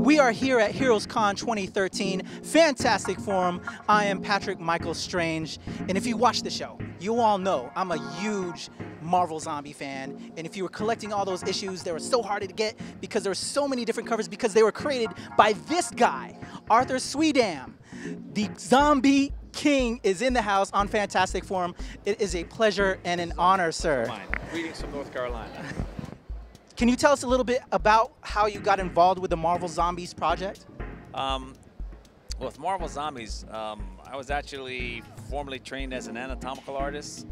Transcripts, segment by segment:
We are here at HeroesCon 2013, fantastic forum. I am Patrick Michael Strange, and if you watch the show, you all know I'm a huge Marvel Zombie fan, and if you were collecting all those issues, they were so hard to get because there were so many different covers because they were created by this guy, Arthur Suydam. The Zombie King is in the house on Fantastic Forum. It is a pleasure and an honor, sir. Fine. Greetings from North Carolina. Can you tell us a little bit about how you got involved with the Marvel Zombies project? With Marvel Zombies, I was actually formerly trained as an anatomical artist.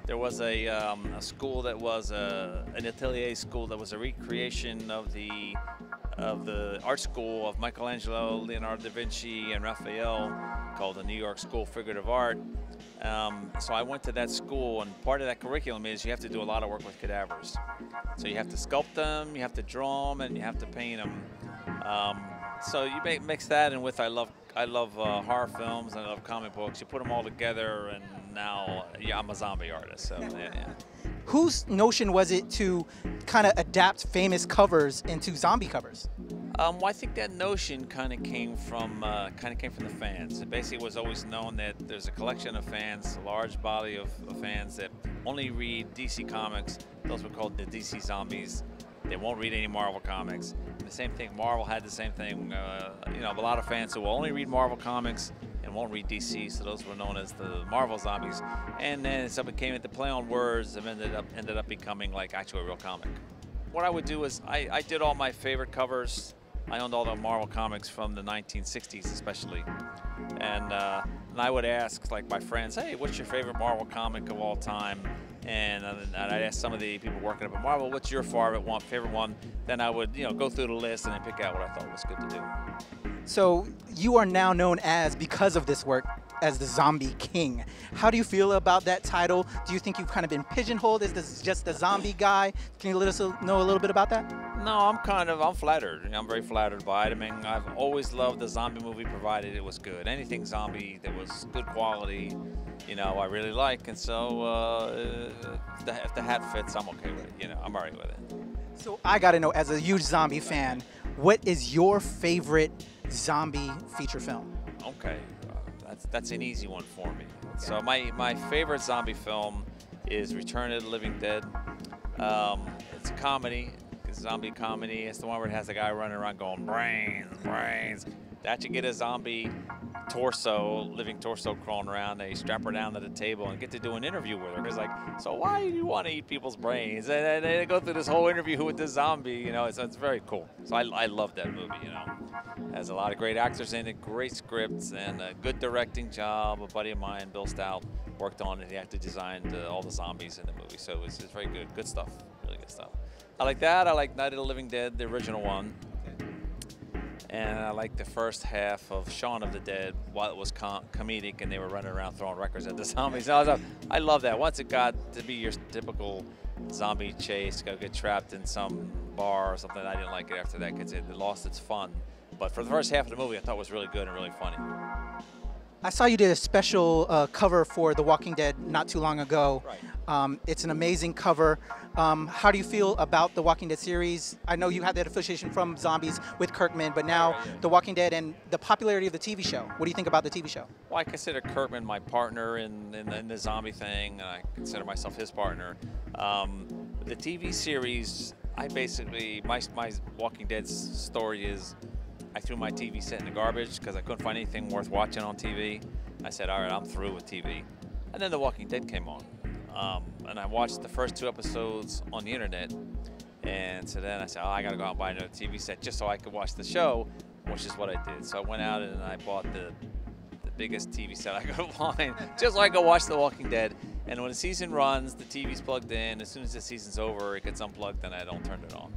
There was a school that was an atelier school that was a recreation of the art school of Michelangelo, Leonardo da Vinci, and Raphael, called the New York School of Figurative Art. So I went to that school, and part of that curriculum is you have to do a lot of work with cadavers. So you have to sculpt them, you have to draw them, and you have to paint them. So you mix that in with I love horror films and I love comic books. You put them all together, and now I'm a zombie artist. So yeah. Whose notion was it to kind of adapt famous covers into zombie covers? Well, I think that notion kind of came from the fans. It basically was always known that there's a collection of fans, a large body of fans that only read DC comics. Those were called the DC Zombies. They won't read any Marvel comics. And the same thing, Marvel had the same thing. A lot of fans who will only read Marvel comics and won't read DC, so those were known as the Marvel Zombies. And then so it became the play on words and ended up becoming like actually a real comic. What I would do is I did all my favorite covers. I owned all the Marvel comics from the 1960s especially. And I would ask like my friends, hey, what's your favorite Marvel comic of all time? And I'd ask some of the people working up at Marvel, what's your favorite one? Then I would go through the list and then pick out what I thought was good to do. So you are now known as, because of this work, as the Zombie King. How do you feel about that title? Do you think you've kind of been pigeonholed as just the zombie guy? Can you let us know a little bit about that? No, I'm flattered. I'm very flattered by it. I mean, I've always loved the zombie movie provided it was good. Anything zombie that was good quality, I really like. And so if the hat fits, I'm okay with it. I'm all right with it. So I got to know, as a huge zombie fan, what is your favorite zombie feature film? Okay, that's an easy one for me. So my favorite zombie film is Return of the Living Dead. It's a comedy. It's a zombie comedy. It's the one where it has a guy running around going brains, brains. That you get a zombie living torso crawling around. They strap her down to the table and get to do an interview with her. It's like, so why do you want to eat people's brains? And they go through this whole interview with the zombie. It's very cool. So I love that movie. Has a lot of great actors in it, great scripts, and a good directing job. A buddy of mine, Bill Stout, worked on it. He actually designed all the zombies in the movie. So it's very good. Good stuff. Really good stuff. I like that. I like Night of the Living Dead, the original one. And I like the first half of Shaun of the Dead while it was comedic and they were running around throwing records at the zombies. I love that. Once it got to be your typical zombie chase, go get trapped in some bar or something, I didn't like it after that because it lost its fun. But for the first half of the movie, I thought it was really good and really funny. I saw you did a special cover for The Walking Dead not too long ago. Right. It's an amazing cover. How do you feel about The Walking Dead series? I know you had that affiliation from zombies with Kirkman, but now The Walking Dead and the popularity of the TV show. What do you think about the TV show? Well, I consider Kirkman my partner in the zombie thing, and I consider myself his partner. The TV series, my Walking Dead story is, I threw my TV set in the garbage because I couldn't find anything worth watching on TV. I said, all right, I'm through with TV. And then The Walking Dead came on. And I watched the first 2 episodes on the internet. And so then I said, I got to go out and buy another TV set just so I could watch the show, which is what I did. So I went out and I bought the biggest TV set I could find just so I could watch The Walking Dead. And when the season runs, the TV's plugged in. As soon as the season's over, it gets unplugged and I don't turn it on.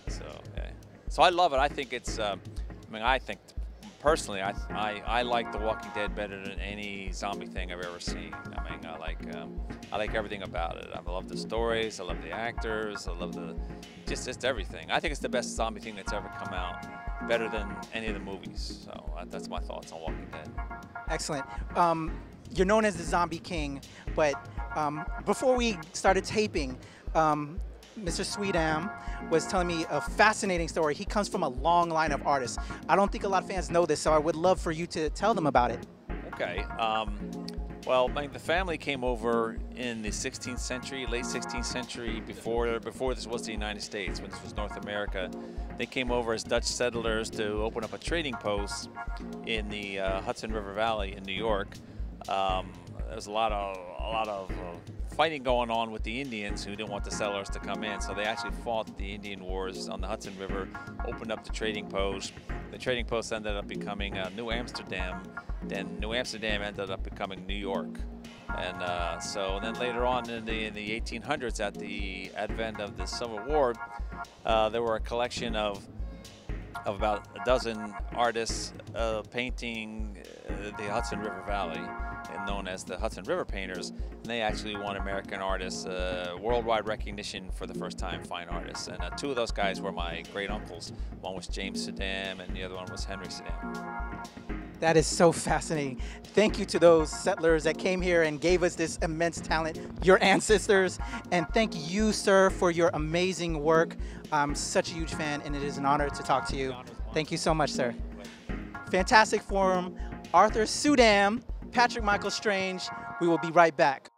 So, yeah. So I love it. I think it's... I think personally, I like The Walking Dead better than any zombie thing I've ever seen. I like everything about it. I love the stories. I love the actors. I love just everything. I think it's the best zombie thing that's ever come out, better than any of the movies. So that's my thoughts on Walking Dead. Excellent. You're known as the Zombie King, but before we started taping, Mr. Suydam was telling me a fascinating story. He comes from a long line of artists. I don't think a lot of fans know this, so I would love for you to tell them about it. Okay. Well, the family came over in the 16th century, late 16th century, before this was the United States, when this was North America. They came over as Dutch settlers to open up a trading post in the Hudson River Valley in New York. There was a lot of fighting going on with the Indians who didn't want the settlers to come in, so they actually fought the Indian Wars on the Hudson River, opened up the trading post. The trading post ended up becoming New Amsterdam. Then New Amsterdam ended up becoming New York. And so then later on in the 1800s, at the advent of the Civil War, there were a collection of about a dozen artists painting the Hudson River Valley, and known as the Hudson River Painters. And they actually won American artists worldwide recognition for the first time, fine artists. And two of those guys were my great uncles. One was James Suydam, and the other one was Henry Suydam. That is so fascinating. Thank you to those settlers that came here and gave us this immense talent, your ancestors. And thank you, sir, for your amazing work. I'm such a huge fan, and it is an honor to talk to you. Thank you so much, sir. Fantastic forum. Arthur Suydam, Patrick Michael Strange. We will be right back.